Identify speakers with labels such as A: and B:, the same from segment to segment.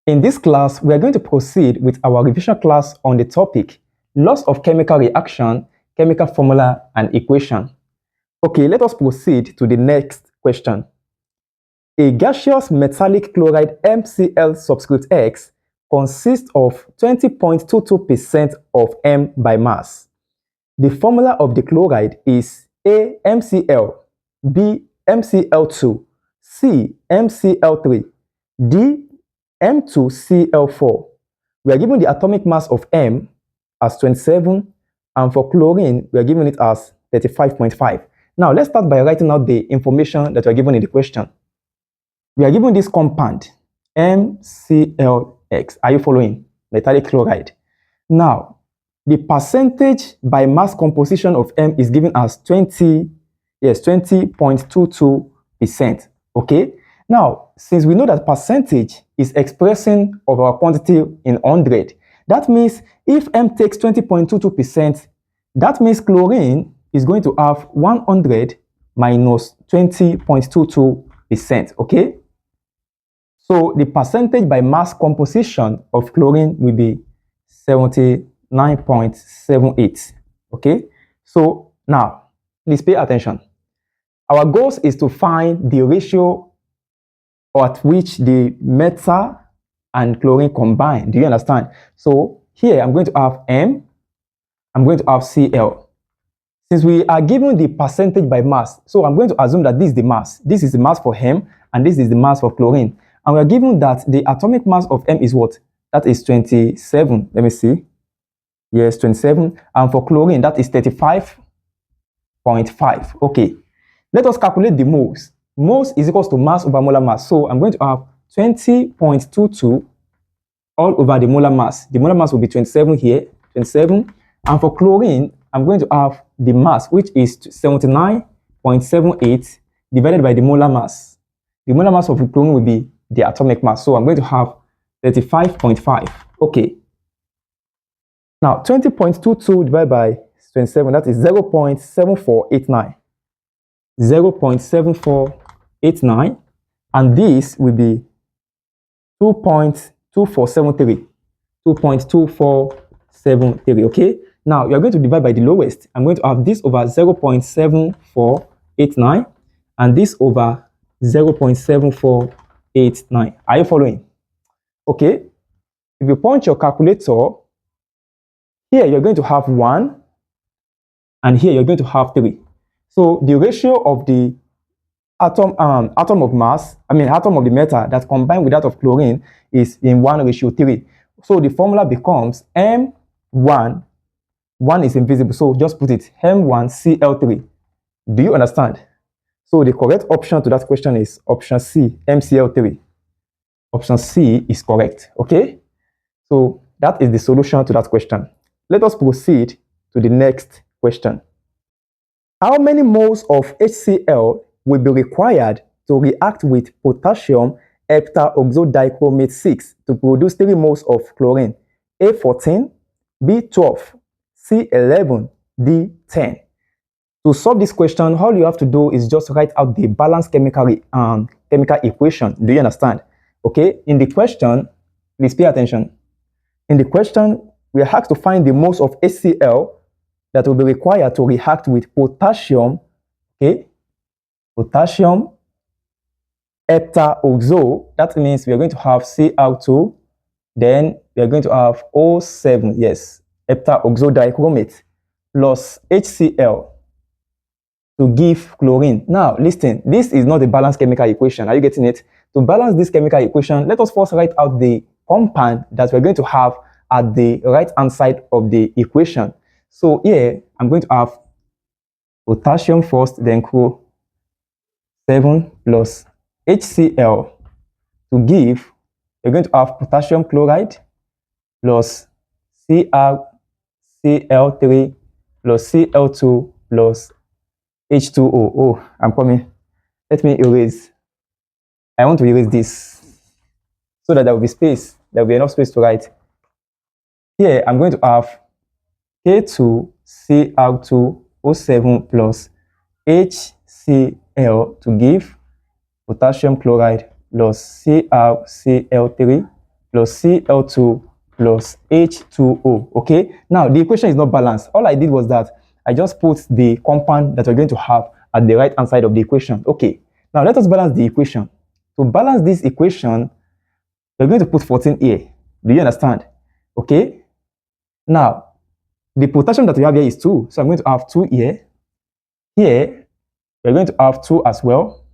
A: In this class, we are going to proceed with our revision class on the topic laws of chemical reaction, chemical formula, and equation. Okay, let us proceed to the next question. A gaseous metallic chloride MCl subscript X consists of 20.22% of M by mass. The formula of the chloride is A MCl, B MCl2, C MCl3, D M2Cl4. We are given the atomic mass of M as 27, and for chlorine, we are given it as 35.5. Now, let's start by writing out the information that we are given in the question. We are given this compound, MClX. Are you following? Metallic chloride. Now, the percentage by mass composition of M is given as 20.22%. Okay? Now, since we know that percentage is expressing of our quantity in 100, that means if M takes 20.22%, that means chlorine is going to have 100 minus 20.22%. Okay? So the percentage by mass composition of chlorine will be 79.78. Okay? So now, please pay attention. Our goal is to find the ratio at which the metal and chlorine combine. Do you understand? So here I'm going to have M, I'm going to have Cl. Since we are given the percentage by mass, so I'm going to assume that this is the mass. This is the mass for M, and this is the mass for chlorine. And we are given that the atomic mass of M is what? That is 27. Let me see. Yes, 27. And for chlorine, that is 35.5. Okay. Let us calculate the moles. Moles is equals to mass over molar mass. So I'm going to have 20.22 all over the molar mass. The molar mass will be 27 here, 27. And for chlorine, I'm going to have the mass, which is 79.78 divided by the molar mass. The molar mass of chlorine will be the atomic mass. So I'm going to have 35.5. Okay. Now, 20.22 divided by 27, that is 0.7489. 0.7489, and this will be 2.2473. 2.2473. Okay. Now you are going to divide by the lowest. I'm going to have this over 0.7489 and this over 0.7489. Are you following? Okay. If you point your calculator, here you're going to have 1, and here you're going to have 3. So the ratio of the atom of the metal that combine with that of chlorine is in 1:3. So the formula becomes M1, 1 is invisible, so just put it M1Cl3. Do you understand? So the correct option to that question is option C, MCl3. Option C is correct. Okay? So that is the solution to that question. Let us proceed to the next question. How many moles of HCl will be required to react with potassium heptaoxodichromate 6 to produce 3 moles of chlorine? A14, B12, C11, D10. To solve this question, all you have to do is just write out the balanced chemical equation. Do you understand? Okay, in the question, please pay attention. In the question, we are asked to find the moles of HCl that will be required to react with potassium, okay? Potassium heptaoxo, that means we are going to have Cl2, then we are going to have O7, yes, heptaoxodichromate, plus HCl to give chlorine. Now, listen, this is not a balanced chemical equation. Are you getting it? To balance this chemical equation, let us first write out the compound that we're going to have at the right-hand side of the equation. So here, I'm going to have potassium first, then Co7 plus HCl to give, we're going to have potassium chloride plus Cl3 plus Cl2 plus H2O. Oh, I'm coming. Let me erase. I want to erase this so that there will be space. There will be enough space to write. Here, I'm going to have K2Cl2O7 plus HCl to give potassium chloride plus CrCl3 plus Cl2 plus H2O. Okay, now the equation is not balanced. All I did was that I just put the compound that we're going to have at the right hand side of the equation. Okay, now let us balance the equation. To balance this equation, we're going to put 14 here. Do you understand? Okay, now the potassium that we have here is 2, so I'm going to have 2 here. Here, we're going to have 2 as well.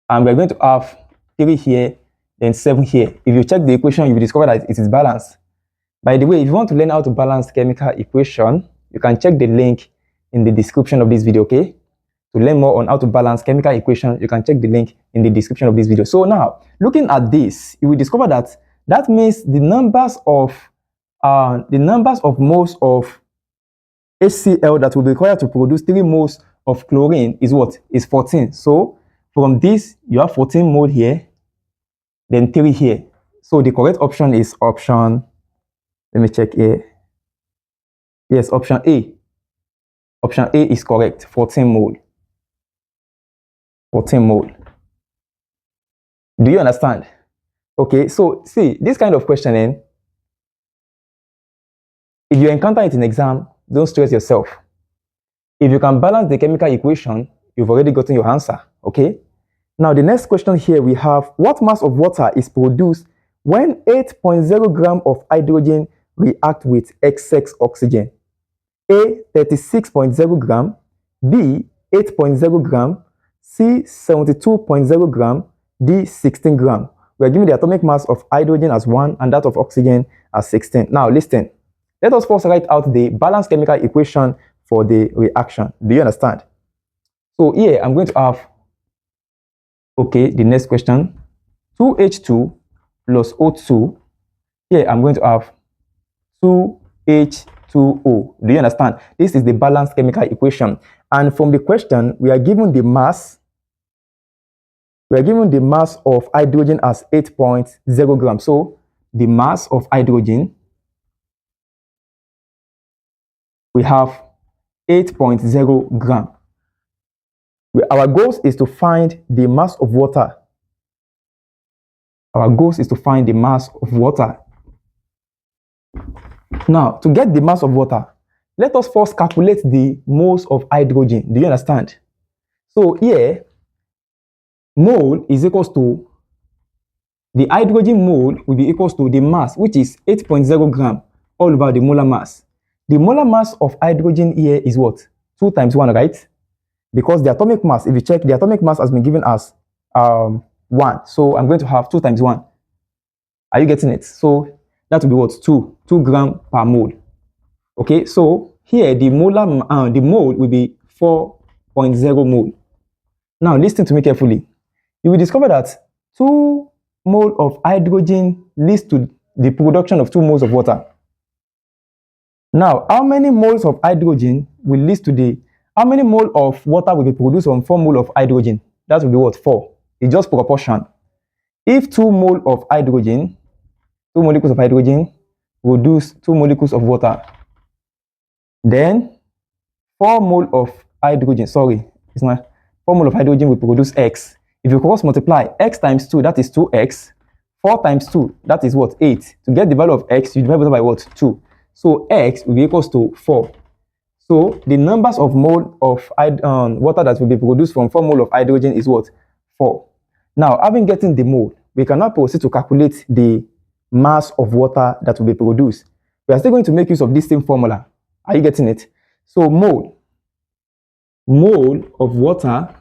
A: And we're going to have 3 here, then 7 here. If you check the equation, you will discover that it is balanced. By the way, if you want to learn how to balance chemical equation, you can check the link in the description of this video, okay? To learn more on how to balance chemical equation, you can check the link in the description of this video. So now, looking at this, you will discover that that means the numbers of moles of HCl that will be required to produce 3 moles of chlorine is what? Is 14. So from this, you have 14 mole here, then 3 here. So the correct option is option, let me check here. Yes, option A. Option A is correct, 14 mole. 14 mole. Do you understand? Okay, so see, this kind of questioning, if you encounter it in exam, don't stress yourself. If you can balance the chemical equation, you've already gotten your answer, okay? Now, the next question here we have, what mass of water is produced when 8.0 gram of hydrogen react with excess oxygen? A, 36.0 gram, B, 8.0 gram, C, 72.0 gram, D, 16 gram. We are given the atomic mass of hydrogen as 1 and that of oxygen as 16. Now, listen. Let us first write out the balanced chemical equation for the reaction. Do you understand? So here, I'm going to have, okay, the next question, 2H2 plus O2. Here, I'm going to have 2H2O. Do you understand? This is the balanced chemical equation. And from the question, we are given the mass. We are given the mass of hydrogen as 8.0 grams. So the mass of hydrogen, we have 8.0 gram. Our goal is to find the mass of water. Our goal is to find the mass of water. Now, to get the mass of water, let us first calculate the moles of hydrogen. Do you understand? So here, mole is equals to, the hydrogen mole will be equals to the mass, which is 8.0 gram, all over the molar mass. The molar mass of hydrogen here is what? 2 times 1, right? Because the atomic mass, if you check, the atomic mass has been given as 1. So I'm going to have 2 times 1. Are you getting it? So that will be what? 2 gram per mole. Okay, so here the mole will be 4.0 mole. Now listen to me carefully. You will discover that 2 mole of hydrogen leads to the production of 2 moles of water. Now, how many moles of hydrogen will lead to the, how many mole of water will be produced from 4 mole of hydrogen? That will be what? 4. It's just proportion. If 2 mole of hydrogen, 2 molecules of hydrogen produce 2 molecules of water, then 4 mole of hydrogen, sorry, it's not 4 mole of hydrogen will produce X. If you cross multiply X times 2, that is 2X. 4 times 2, that is what? 8. To get the value of X, you divide by what? 2. So X will be equals to 4. So the numbers of mole of water that will be produced from 4 mole of hydrogen is what? 4. Now, having gotten the mole, we can now proceed to calculate the mass of water that will be produced. We are still going to make use of this same formula. Are you getting it? So mole of water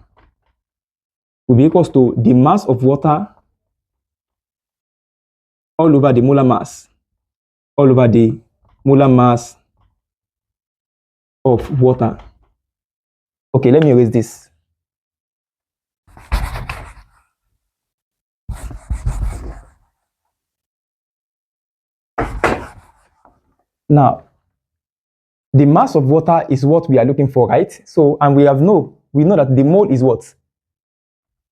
A: will be equals to the mass of water all over the molar mass. All over the molar mass of water. Okay, let me erase this. Now, the mass of water is what we are looking for, right? So, and we know that the mole is what?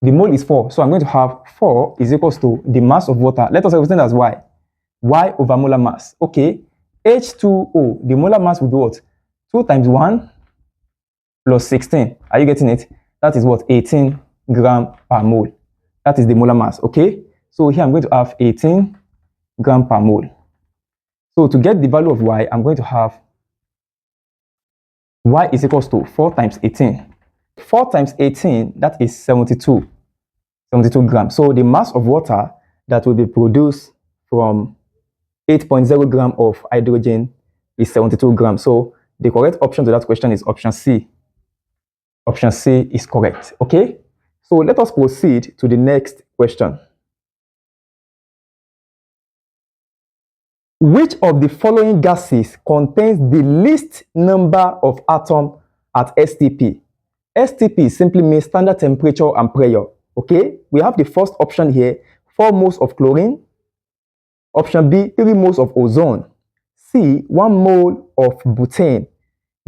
A: The mole is 4. So I'm going to have 4 is equals to the mass of water. Let us represent as Y. Y over molar mass. Okay. H2O, the molar mass will be what? 2 times 1 plus 16. Are you getting it? That is what? 18 gram per mole. That is the molar mass. Okay. So here I'm going to have 18 gram per mole. So to get the value of Y, I'm going to have Y is equals to 4 times 18. 4 times 18, that is 72 grams. So the mass of water that will be produced from 8.0 gram of hydrogen is 72 grams. So the correct option to that question is option C. Option C is correct. Okay, so let us proceed to the next question. Which of the following gases contains the least number of atoms at STP? STP simply means standard temperature and pressure. Okay, we have the first option here, 4 moles of chlorine. Option B, 3 moles of ozone. C, 1 mole of butane.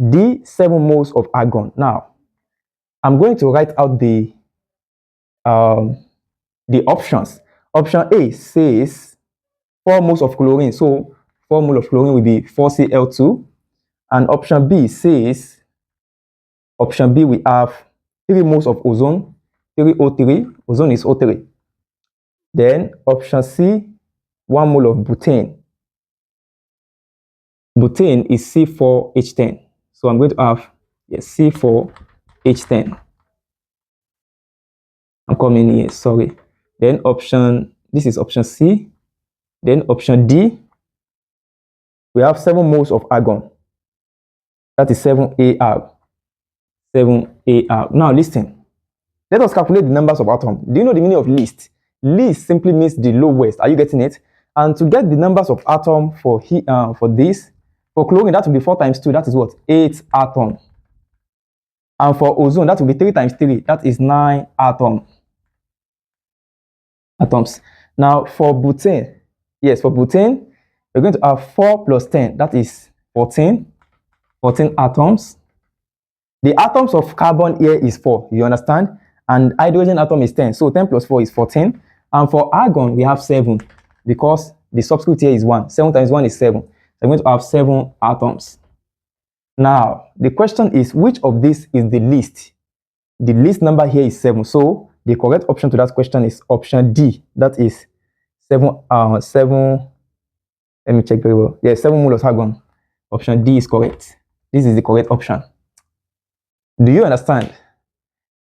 A: D, 7 moles of argon. Now, I'm going to write out the options. Option A says 4 moles of chlorine. So 4 moles of chlorine will be 4Cl2. And option B says, option B we have 3 moles of ozone, 3O3. Ozone is O3. Then option C, 1 mole of butane. Butane is C4H10. So I'm going to have C4H10. I'm coming here, sorry. Then this is option C. Then option D, we have 7 moles of argon. That is 7Ar. 7Ar. Now listen. Let us calculate the numbers of atoms. Do you know the meaning of least? Least simply means the lowest. Are you getting it? And to get the numbers of atoms for chlorine, that will be 4 times 2. That is what? 8 atoms. And for ozone, that will be 3 times 3. That is 9 atoms. Now for butane, for butane, we're going to have 4 plus 10. That is 14 atoms. The atoms of carbon here is 4. You understand? And hydrogen atom is 10. So 10 plus 4 is 14. And for argon, we have 7 because the subscript here is 1. 7 times 1 is 7. So I'm going to have 7 atoms. Now, the question is, which of these is the least? The least number here is 7. So the correct option to that question is option D. That is 7. Let me check very well. 7 moles of argon. Option D is correct. This is the correct option. Do you understand?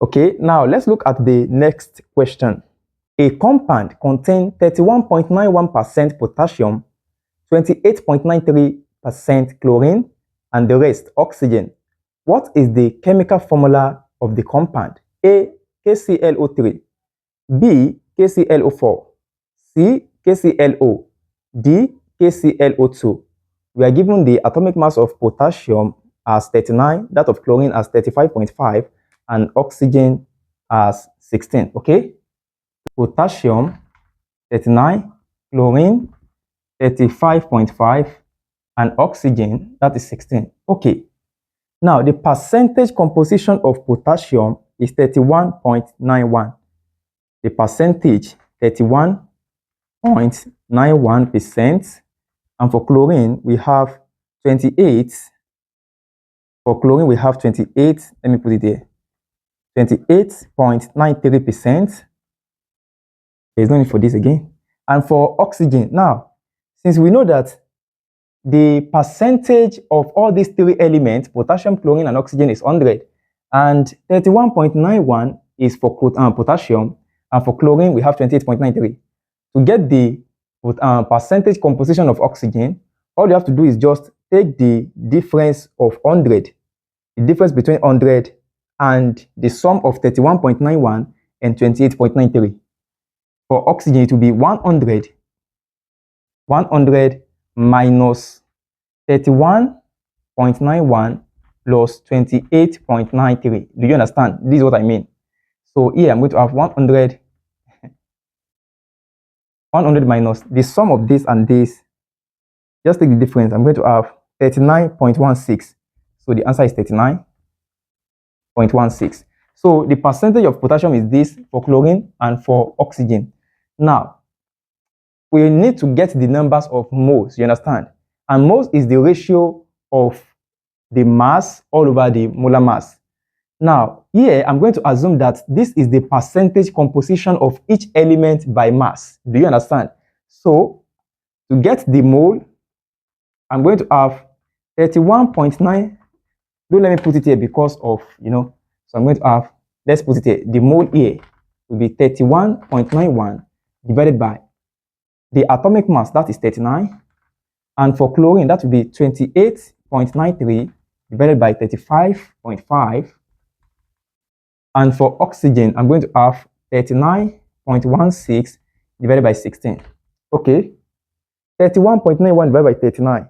A: Okay, now let's look at the next question. A compound contains 31.91% potassium, 28.93% chlorine, and the rest oxygen. What is the chemical formula of the compound? A, KClO3, B, KClO4, C, KClO, D, KClO2. We are given the atomic mass of potassium as 39, that of chlorine as 35.5, and oxygen as 16. Okay, potassium 39, chlorine 35.5, and oxygen, that is 16. Okay, now the percentage composition of potassium is 31.91. The percentage 31.91%, and for chlorine we have 28. For chlorine we have 28. Let me put it there. 28.93%. There's no need for this again. And for oxygen, now, since we know that the percentage of all these 3 elements, potassium, chlorine, and oxygen, is 100, and 31.91 is for potassium, and for chlorine, we have 28.93. To get the percentage composition of oxygen, all you have to do is just take the difference of 100, the difference between 100 and the sum of 31.91 and 28.93. For oxygen, it will be 100 minus 31.91 plus 28.93. Do you understand? This is what I mean. So here I'm going to have 100 minus the sum of this and this. Just take the difference. I'm going to have 39.16. So the answer is 39.16. So the percentage of potassium is this for chlorine and for oxygen. Now, we need to get the numbers of moles, you understand? And moles is the ratio of the mass all over the molar mass. Now, here I'm going to assume that this is the percentage composition of each element by mass. Do you understand? So, to get the mole, I'm going to have 31.9. Don't let me put it here because of, so I'm going to have, let's put it here. The mole here will be 31.91 divided by the atomic mass, that is 39. And for chlorine, that will be 28.93 divided by 35.5. And for oxygen, I'm going to have 39.16 divided by 16. Okay. 31.91 divided by 39.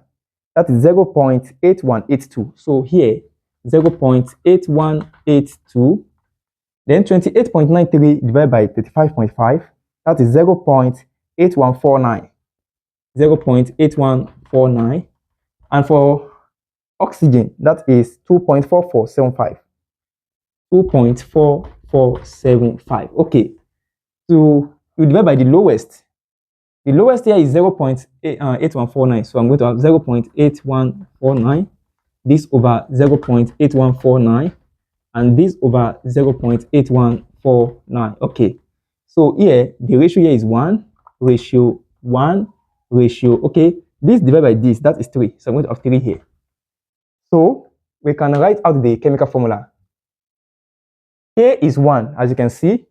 A: That is 0.8182. So here, 0.8182. Then 28.93 divided by 35.5. That is 0.8149. 0.8149. And for oxygen, that is 2.4475. 2.4475. Okay. So you divide by the lowest. The lowest here is 0.8149. So I'm going to have 0.8149. This over 0.8149. And this over 0.8149. Okay. So here, the ratio here is 1, ratio, 1, ratio. Okay. This divided by this, that is 3. So I'm going to have 3 here. So we can write out the chemical formula. K is 1, as you can see.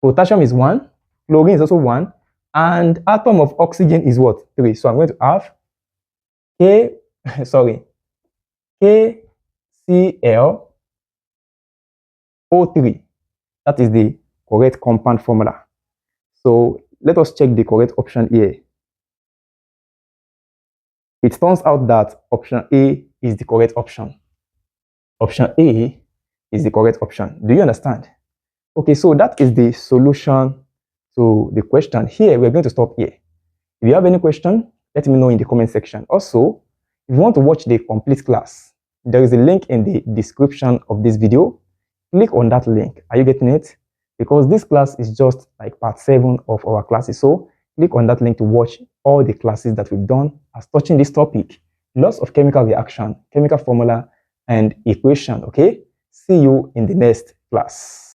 A: Potassium is 1. Chlorine is also 1. And atom of oxygen is what? 3. So I'm going to have KClO3. That is the correct compound formula. So let us check the correct option here. It turns out that option A is the correct option. Option A is the correct option. Do you understand? Okay, so that is the solution to the question. Here, we're going to stop here. If you have any question, let me know in the comment section. Also, if you want to watch the complete class, there is a link in the description of this video. Click on that link. Are you getting it? Because this class is just like part 7 of our classes. So click on that link to watch all the classes that we've done as touching this topic. Lots of chemical reaction, chemical formula, and equation. Okay? See you in the next class.